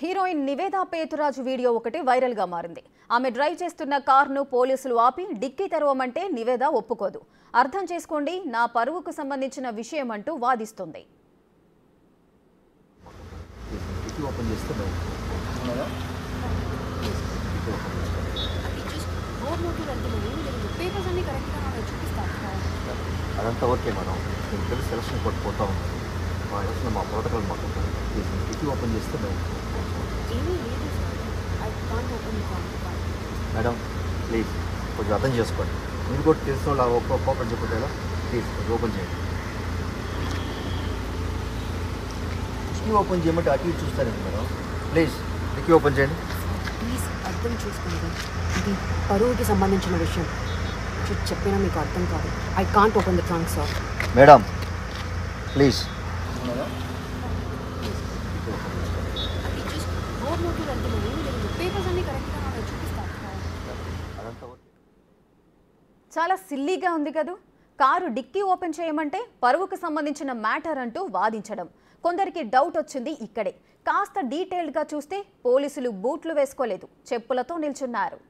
Heroine Nivetha పేతురాజు video ఒకటి viral గా మారింది. ఆమె డ్రైవ్ చేస్తున్న కారును పోలీసులు ఆపి డిక్కీ తెరవమంటే నివేదా ఒప్పుకోదు. అర్థం చేసుకోండి, నా పరువుకు సంబంధించిన విషయం అంటూ వాదిస్తుంది. అదంతా ఓకే మేడం, నేను తెలిసి సెలక్షన్ కొట్టుకుపోతా ఉన్నాను. మా ఎలక్షన్ మా ప్రోటోకాల్ మాకు కిటికీ ఓపెన్ చేస్తే మేడం ప్లీజ్ కొంచెం అర్థం చేసుకోండి. మీరు కూడా తెలిసిన వాళ్ళు ఓపెన్ చెప్పేలా ప్లీజ్ కొంచెం ఓపెన్ చేయండి. కిటికీ ఓపెన్ చేయమంటే అటు ఇటు చూస్తారండి మేడం. ప్లీజ్ కిటికీ ఓపెన్ చేయండి. ప్లీజ్ అర్థం చేసుకోండి, ఇది పరువుకి సంబంధించిన విషయం. చెప్పినా మీకు అర్థం కాదు. I can't open the trunk sir. Madam please. చాలా సిల్లీగా ఉంది కదా. కారు డిక్కీ ఓపెన్ చేయమంటే పరువుకు సంబంధించిన మ్యాటర్ అంటూ వాదించడం. కొందరికి డౌట్ వచ్చింది ఇక్కడే. కాస్త డీటెయిల్డ్గా చూస్తే పోలీసులు బూట్లు వేసుకోలేదు, చెప్పులతో నిల్చున్నారు.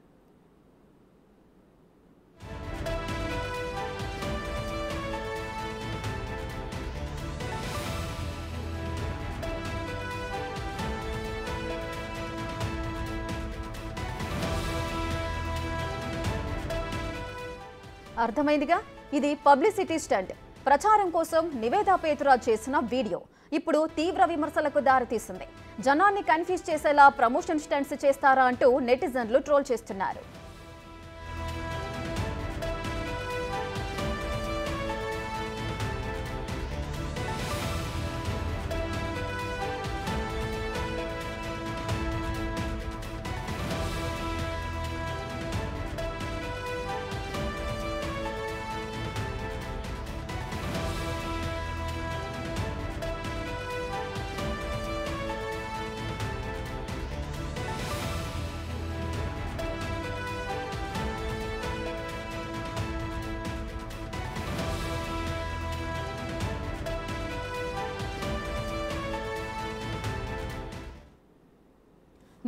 అర్థమైందిగా, ఇది పబ్లిసిటీ స్టంట్. ప్రచారం కోసం నివేదా పేతురాజు చేసిన వీడియో ఇప్పుడు తీవ్ర విమర్శలకు దారితీసింది. జనాన్ని కన్ఫ్యూజ్ చేసేలా ప్రమోషన్ స్టంట్స్ చేస్తారా అంటూ నెటిజన్లు ట్రోల్ చేస్తున్నారు.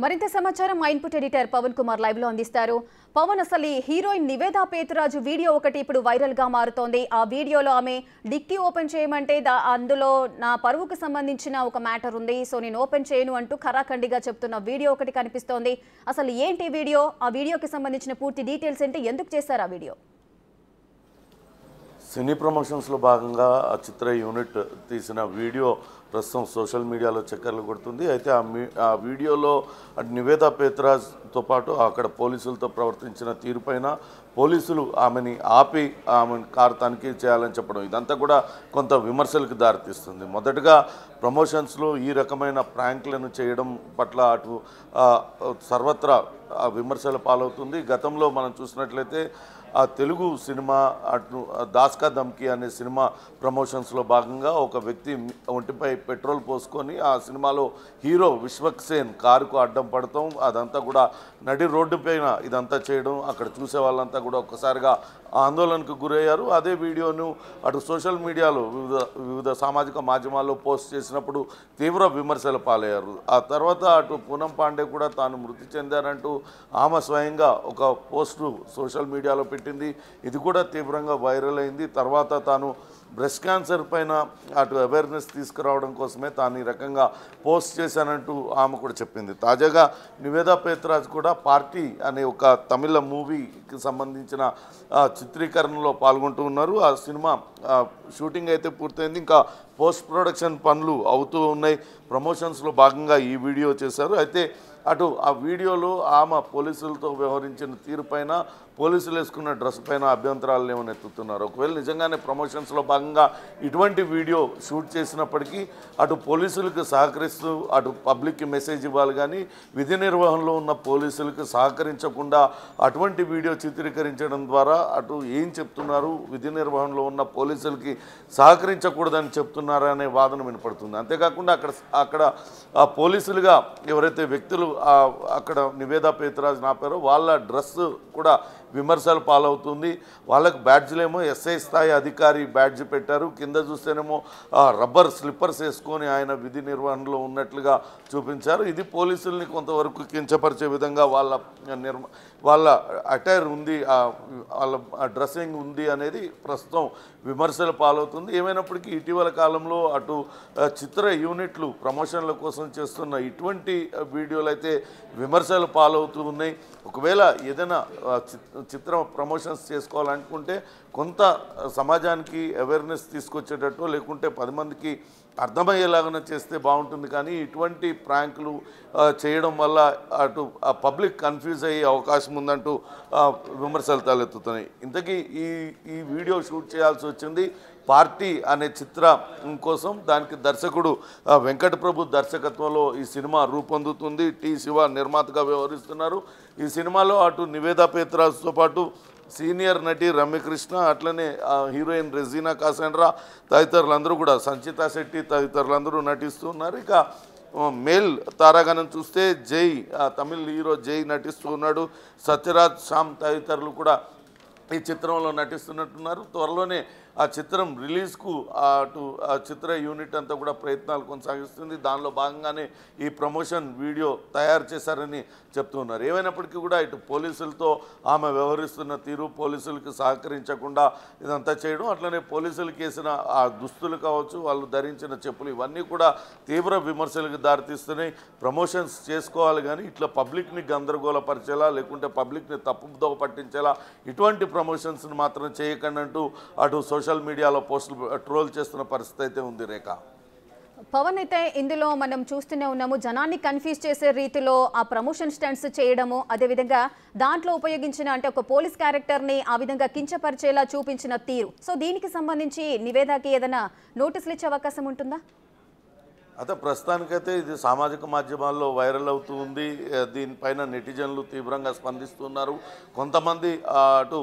మరింత సమాచారం మా input editor Pawan Kumar live లో అందిస్తారు. పవన్, అసలు హీరోయిన్ నివేదా పేతురాజు వీడియో ఒకటి ఇప్పుడు వైరల్ గా మారుతోంది. ఆ వీడియోలో ఆమె డిక్కీ ఓపెన్ చేయమంటే అందులో నా పరువుకు సంబంధించిన ఒక మ్యాటర్ ఉంది, సో నేను ఓపెన్ చేయను అంటూ ఖరాఖండిగా చెప్తున్న వీడియో ఒకటి కనిపిస్తోంది. అసలు ఏంటి వీడియో, ఆ వీడియోకి సంబంధించిన పూర్తి డీటెయిల్స్ ఏంటి, ఎందుకు చేశారు ఆ వీడియో? సినీ ప్రమోషన్స్లో భాగంగా ఆ చిత్ర యూనిట్ తీసిన వీడియో ప్రస్తుతం సోషల్ మీడియాలో చక్కర్లు కొడుతుంది. అయితే ఆ వీడియోలో నివేదా పేతురాజ్తో పాటు అక్కడ పోలీసులతో ప్రవర్తించిన తీరుపైన పోలీసులు ఆమెని ఆపి ఆమె కారు తనిఖీ చేయాలని చెప్పడం, ఇదంతా కూడా కొంత విమర్శలకు దారితీస్తుంది. మొదటగా ప్రమోషన్స్లో ఈ రకమైన ప్రాంక్లను చేయడం పట్ల అటు సర్వత్రా విమర్శల పాలవుతుంది. గతంలో మనం చూసినట్లయితే ఆ తెలుగు సినిమా అటు దాస్కా ధమ్కీ అనే సినిమా ప్రమోషన్స్లో భాగంగా ఒక వ్యక్తి ఒంటిపై పెట్రోల్ పోసుకొని ఆ సినిమాలో హీరో విశ్వక్సేన్ కారుకు అడ్డం పడతాం, అదంతా కూడా నడి రోడ్డు పైన ఇదంతా చేయడం, అక్కడ చూసే వాళ్ళంతా కూడా ఒక్కసారిగా ఆందోళనకు గురయ్యారు. అదే వీడియోను అటు సోషల్ మీడియాలో వివిధ సామాజిక మాధ్యమాల్లో పోస్ట్ చేసినప్పుడు తీవ్ర విమర్శల పాలయ్యారు. ఆ తర్వాత అటు పూనం పాండే కూడా తాను మృతి చెందారంటూ ఆమె స్వయంగా ఒక పోస్టు సోషల్ మీడియాలో పెట్టింది. ఇది కూడా తీవ్రంగా వైరల్ అయింది. తర్వాత తాను బ్రెస్ట్ క్యాన్సర్ పైన అటు అవేర్నెస్ తీసుకురావడం కోసమే తాను ఈ రకంగా పోస్ట్ చేశానంటూ ఆమె కూడా చెప్పింది. తాజాగా నివేదా పేతురాజ్ కూడా పార్టీ అనే ఒక తమిళ మూవీకి సంబంధించిన చిత్రీకరణలో పాల్గొంటూ ఉన్నారు. ఆ సినిమా షూటింగ్ అయితే పూర్తయింది, ఇంకా పోస్ట్ ప్రొడక్షన్ పనులు అవుతూ ఉన్నాయి. ప్రమోషన్స్లో భాగంగా ఈ వీడియో చేశారు. అయితే అటు ఆ వీడియోలో ఆమె పోలీసులతో వ్యవహరించిన తీరుపైన, పోలీసులు వేసుకున్న డ్రెస్ పైన అభ్యంతరాలు ఏమని ఎత్తుతున్నారు. ఒకవేళ నిజంగానే ప్రమోషన్స్లో భాగంగా ఇటువంటి వీడియో షూట్ చేసినప్పటికీ అటు పోలీసులకు సహకరిస్తూ అటు పబ్లిక్కి మెసేజ్ ఇవ్వాలి, కానీ విధి నిర్వహణలో ఉన్న పోలీసులకు సహకరించకుండా అటువంటి వీడియో చిత్రీకరించడం ద్వారా అటు ఏం చెప్తున్నారు, విధి నిర్వహణలో ఉన్న పోలీసులకి సహకరించకూడదని చెప్తున్నారా అనే వాదన వినపడుతుంది. అంతేకాకుండా అక్కడ పోలీసులుగా ఎవరైతే వ్యక్తులు అక్కడ నివేదా పేతురాజ్ నాపారో వాళ్ళ డ్రెస్ కూడా విమర్శలు పాలవుతుంది. వాళ్ళకు బ్యాడ్జ్లేమో ఎస్ఐ స్థాయి అధికారి బ్యాడ్జ్ పెట్టారు, కింద చూస్తేనేమో రబ్బర్ స్లిప్పర్స్ వేసుకొని ఆయన విధి నిర్వహణలో ఉన్నట్లుగా చూపించారు. ఇది పోలీసుల్ని కొంతవరకు కించపరిచే విధంగా వాళ్ళ అటైర్ ఉంది, వాళ్ళ డ్రెస్సింగ్ ఉంది అనేది ప్రస్తుతం విమర్శల పాలవుతుంది. ఏమైనప్పటికీ ఇటీవల కాలంలో అటు చిత్ర యూనిట్లు ప్రమోషన్ల కోసం చేస్తున్న ఇటువంటి వీడియోలు అయితే విమర్శలు పాలవుతూ ఉన్నాయి. ఒకవేళ ఏదైనా చిత్ర ప్రమోషన్స్ చేసుకోవాలనుకుంటే కొంత సమాజానికి అవేర్నెస్ తీసుకొచ్చేటట్టు లేకుంటే 10 మందికి అర్థమయ్యేలాగా చేస్తే బాగుంటుంది. కానీ ఇటువంటి ప్రాంకులు చేయడం వల్ల అటు పబ్లిక్ కన్ఫ్యూజ్ అయ్యే అవకాశం ఉందంటూ విమర్శలు తలెత్తుతున్నాయి. ఇంతకీ ఈ వీడియో షూట్ చేయాల్సి వచ్చింది పార్టీ అనే చిత్రం కోసం. దానికి దర్శకుడు వెంకట ప్రభు దర్శకత్వంలో ఈ సినిమా రూపొందుతుంది. టి శివ నిర్మాతగా వ్యవహరిస్తున్నారు. ఈ సినిమాలో అటు నివేదా పేతురాజ్తో పాటు సీనియర్ నటి రమ్యకృష్ణ, అట్లనే హీరోయిన్ రెజీనా కాసండ్రా తదితరులందరూ కూడా, సంచితా శెట్టి తదితరులందరూ నటిస్తున్నారు. ఇక మేల్ తారాగణం చూస్తే జై, తమిళ్ హీరో జై నటిస్తూ ఉన్నాడు. సత్యరాజ్ శ్యామ్ తదితరులు కూడా ఈ చిత్రంలో నటిస్తున్నట్టున్నారు. త్వరలోనే ఆ చిత్రం రిలీజ్కు అటు ఆ చిత్ర యూనిట్ అంతా కూడా ప్రయత్నాలు కొనసాగిస్తుంది. దానిలో భాగంగానే ఈ ప్రమోషన్ వీడియో తయారు చేశారని చెప్తున్నారు. ఏమైనప్పటికీ కూడా ఇటు పోలీసులతో ఆమె వ్యవహరిస్తున్న తీరు, పోలీసులకు సహకరించకుండా ఇదంతా చేయడం, అట్లనే పోలీసులకు వేసిన ఆ దుస్తులు కావచ్చు, వాళ్ళు ధరించిన చెప్పులు, ఇవన్నీ కూడా తీవ్ర విమర్శలకు దారితీస్తున్నాయి. ప్రమోషన్స్ చేసుకోవాలి కానీ ఇట్లా పబ్లిక్ని గందరగోళపరిచేలా లేకుంటే పబ్లిక్ని తప్పుదో పట్టించేలా ఇటువంటి ప్రమోషన్స్ని మాత్రం చేయకండి అంటూ అటు సోషల్ మీడియాలో పోస్టులు ట్రోల్ చేస్తున్న పరిస్థితి అయితే ఉంది. రేఖ, పవన్ అయితే ఇందులో మనం చూస్తూనే ఉన్నాము, జనాన్ని కన్ఫ్యూజ్ చేసే రీతిలో ఆ ప్రమోషన్ స్టంట్స్ చేయడము, అదేవిధంగా దాంట్లో ఉపయోగించిన అంటే ఒక పోలీస్ క్యారెక్టర్ని ఆ విధంగా కించపరిచేలా చూపించిన తీరు. సో దీనికి సంబంధించి నివేదాకి ఏదైనా నోటీసులు ఇచ్చే అవకాశం ఉంటుందా? అయితే ప్రస్తుతానికైతే ఇది సామాజిక మాధ్యమాల్లో వైరల్ అవుతూ ఉంది. దీనిపైన నెటిజన్లు తీవ్రంగా స్పందిస్తున్నారు. కొంతమంది అటు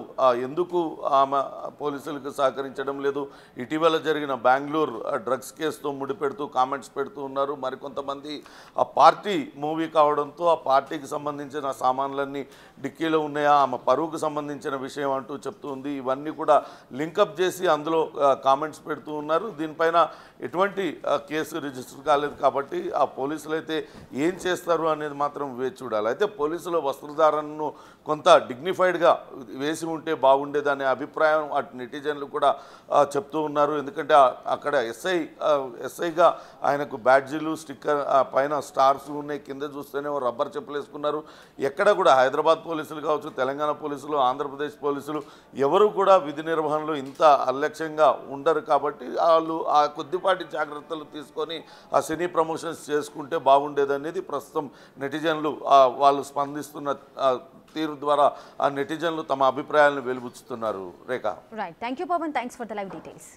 ఎందుకు ఆమె పోలీసులకు సహకరించడం లేదు, ఇటీవల జరిగిన బెంగళూరు డ్రగ్స్ కేసుతో ముడిపెడుతూ కామెంట్స్ పెడుతూ ఉన్నారు. మరికొంతమంది ఆ పార్టీ మూవీ కావడంతో ఆ పార్టీకి సంబంధించిన సామాన్లన్నీ డిక్కీలో ఉన్నాయా, ఆమె పరువుకు సంబంధించిన విషయం అంటూ చెప్తూ ఉంది. ఇవన్నీ కూడా లింకప్ చేసి అందులో కామెంట్స్ పెడుతూ ఉన్నారు. దీనిపైన ఎటువంటి కేసు రిజిస్టర్ కాలేదు కాబట్టి ఆ పోలీసులు అయితే ఏం చేస్తారు అనేది మాత్రం వేచి చూడాలి. అయితే పోలీసుల వస్త్రధారణను కొంత డిగ్నిఫైడ్గా వేసి ఉంటే బాగుండేదనే అభిప్రాయం అటు నెటిజన్లు కూడా చెప్తూ ఉన్నారు. ఎందుకంటే అక్కడ ఎస్ఐగా ఆయనకు బ్యాడ్జీలు, స్టిక్కర్, పైన స్టార్స్ ఉన్నాయి, కింద చూస్తేనే రబ్బర్ చెప్పులు వేసుకున్నారు. ఎక్కడ కూడా హైదరాబాద్ పోలీసులు కావచ్చు, తెలంగాణ పోలీసులు, ఆంధ్రప్రదేశ్ పోలీసులు ఎవరు కూడా విధి నిర్వహణలో ఇంత అలక్ష్యంగా ఉండరు. కాబట్టి వాళ్ళు ఆ కొద్దిపాటి జాగ్రత్తలు తీసుకొని ఆ సినీ ప్రమోషన్స్ చేసుకుంటే బాగుండేదనేది ప్రస్తుతం నెటిజన్లు వాళ్ళు స్పందిస్తున్న తీరు ద్వారా ఆ నెటిజన్లు తమ అభిప్రాయాలను వెలుబుచ్చుతున్నారు. Rekha, right, thank you Pawan, thanks for the live details.